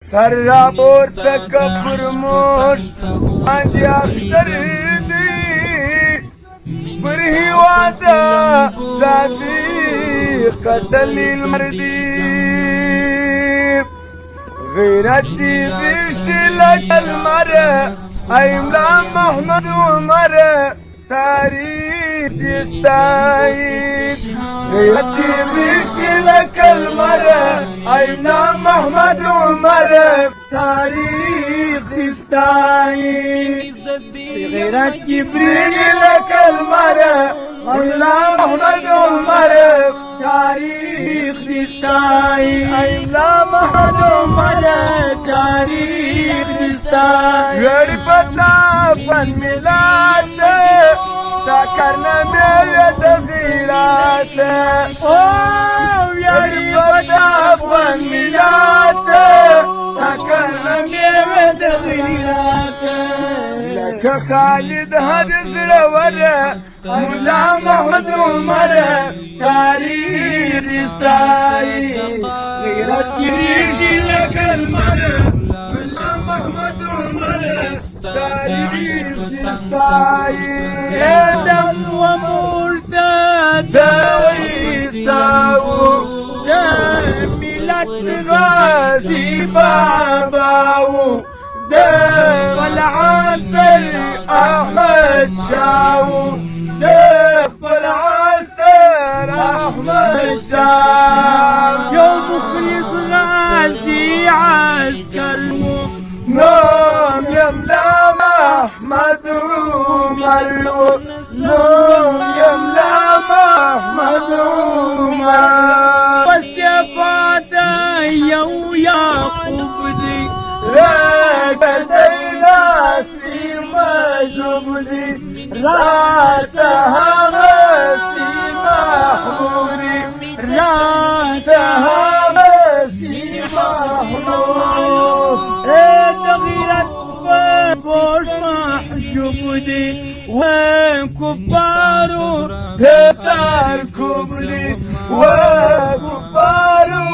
سر را پورته که فرموش باندې اختر دی پر هیواده صادق دلیل مردی غیرتی بیشی لکل مره ایملا محمد عمر تاریخ دستایید غیرتی بیشی لکل مره ایملا محمد عمر تاریخ دستایید غیرتی بیشی لکل مره ایملا محمد عمر تاریخ دستایید ایملا محمد عمر تاریخ دستایید غیر پتا پن ملاد ساکرنا میوه دغیرات او یاری پتا پن ملاد ساکرنا میوه دغیرات لکه خالد هر زړور مولا محمد عمر تاریخ دستایید غیرت ریشی لکه المر مولا محمد عمر تاریخ دستایید دم و مرتد ویستاو ملت غازی باباو بالعصر احمد شاو بالعصر احمد شاو يوم مخلص غازي عسكر نوم يملا احمد عمر نوم يملا احمد عمر بس يا فاتا يو يعقوب دي ناسي مجبلي راسها غسي محمودي راسها غسي محمود تغيرت بوش محجوبدي وكبارو تسار كبلي وكبارو